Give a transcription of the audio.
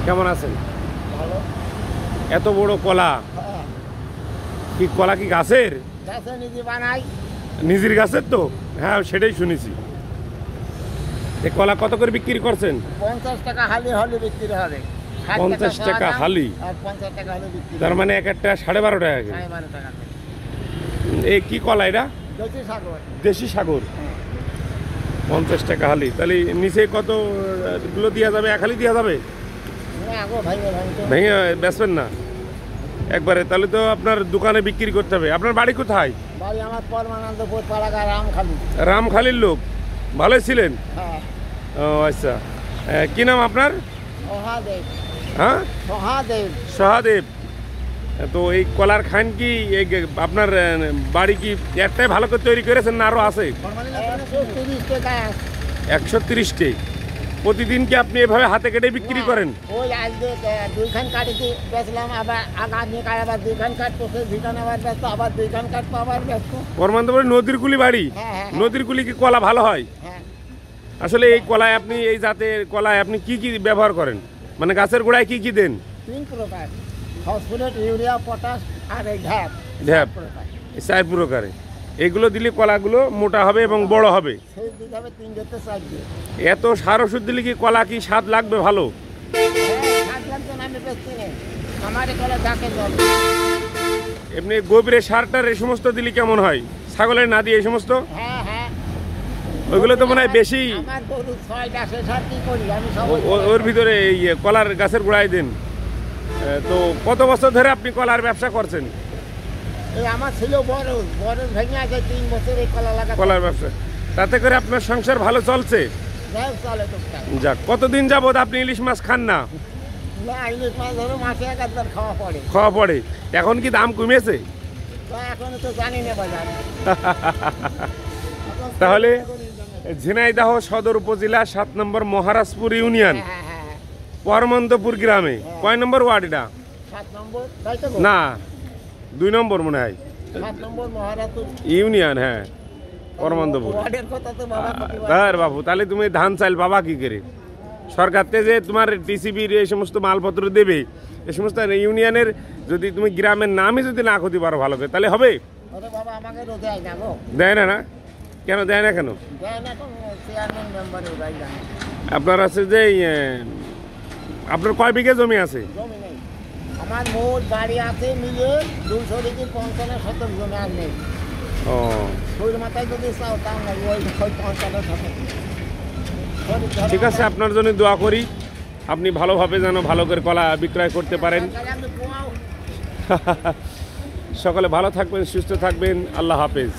কেমন আছেন? ভালো। এত বড় কলা, কি কলা কি গাছের? গাছে নিজে বানাই। নিজের গাছের তো? হ্যাঁ, সেটাই শুনেছি। এই কলা কত করে বিক্রি করছেন? 50 টাকা হালি হলে বিক্রি হবে। 50 টাকা হালি? আর 50 টাকা হলে বিক্রি। তার মানে এক একটা 12.5 টাকা। 12.5 টাকা। এই কি কলা এটা? দেশি সাগর। দেশি সাগর। 50 টাকা হালি। তাহলে নিচে কত গুলো দেওয়া যাবে? এক হালি দেওয়া যাবে? ভেঙে বেচবেন না একবারে? তাহলে তো আপনার দোকানে বিক্রি করতে হবে। আপনার বাড়ি কোথায়? বাড়ি আমার পরমানন্দপুর পাড়াগা রামখালি। রামখালির লোক? ভালোই ছিলেন? হ্যাঁ। ও আচ্ছা, কি নাম আপনার? সহাদেব। হ্যাঁ, সহাদেব। সহাদেব। তো এই কলার খান কি আপনার বাড়ি কি একটাই ভালো করে তৈরি করেছেন না আরো আছে? 130 টাকা। 130টি। প্রতিদিন কি আপনি এভাবে হাতে কেটে বিক্রি করেন? ওই আজকে 2 খান কাটিতে বেচলাম, আবার আগামী কাল আবার 2 খান কাটবো, সেই 2 খান আবার ব্যস্ত, আবার 2 খান কাটবো, আবার ব্যস্ত। পরমানন্দপুরে নদীর কুলি বাড়ি? হ্যাঁ। নদীর কুলি কি কলা ভালো হয়? হ্যাঁ। আসলে এই কলায় আপনি, এই জাতের কলায় আপনি কি কি ব্যবহার করেন? মানে গাছের গোড়ায় কি কি দেন? 3 প্রকার: ফসফেট, ইউরিয়া, পটাশ আর এই ঢ্যাপ। ঢ্যাপ, 4 প্রকারে। এগুলো দিলে কলাগুলো মোটা হবে এবং বড় হবে। সেই দিতে হবে 3 থেকে 4 দিন। এত সার ওষুধ দিলে কি কলা কি স্বাদ লাগবে ভালো? স্বাদ লাগবে না, আমি বেচছি না, আমার কলা যাকে জল। এমনি গোবরের সারটার এই সমস্ত দিলে কেমন হয়? ছাগলের না দিয়ে এই সমস্ত? হ্যাঁ। ওইগুলো তো মনে হয় বেশি। আমার গরু 6টা, সে সার কি করি আমি সব ওর ভিতরে এই কলার গাছের গোড়ায় দেন। তো কত বছর ধরে আপনি কলার ব্যবসা করছেন? এই আমার ছিল বড় ভেঙে আছে, 3 বছর এই কলা লাগা। কলার ব্যবসা, তাতে করে আপনার সংসার ভালো চলছে? চলে টুকটাক। যাক, কতদিন যাবত আপনি ইলিশ মাছ খান না? না, ইলিশ মাছ ধরো মাসে 1 খাওয়া পড়ে। খাওয়া পড়ে। এখন কি দাম কমেছে? এখন তো জানি না বাজার। তাহলে ঝিনাইদহ সদর উপজেলা 7 নম্বর মহারাজপুর ইউনিয়ন, হ্যাঁ। পরমানন্দপুর গ্রামে। কয় নম্বর ওয়ার্ড এটা? 7 নম্বর। তাই তো? না, 2 নম্বর মনে হয়। 7 নম্বর মহারাজপুর ইউনিয়ন। হ্যাঁ, পরমানন্দপুর। ওয়ার্ডের কথা তো বাবা বাবু, তাহলে তুমি ধান চাল বাবা কি করে? সরকার থেকে যে তোমার টিসিবির এই সমস্ত মালপত্র দেবে, এই সমস্ত ইউনিয়নের যদি তুমি গ্রামের নামই যদি না করতে পারো ভালো করে, তাহলে হবে? বাবা আমাকে তো দেয় না গো। দেয় না? না কেন দেয় না? কেন দেয় না? তো চেয়ারম্যান মেম্বারের ভাই জানে। আপনার আছে যে আপনার কয় বিঘা জমি আছে? জমি নেই আমার, মোট বাড়ি আছে মিলে 200 থেকে 50-70 জমি আর নেই। ও, ওই মাথায় যদি চাও তাও নাই, ওই 50-70। ঠিক আছে, আপনার জন্য দোয়া করি। আপনি ভালোভাবে যেন ভালো করে কলা বিক্রয় করতে পারেন। সকলে ভালো থাকবেন, সুস্থ থাকবেন। আল্লাহ হাফেজ।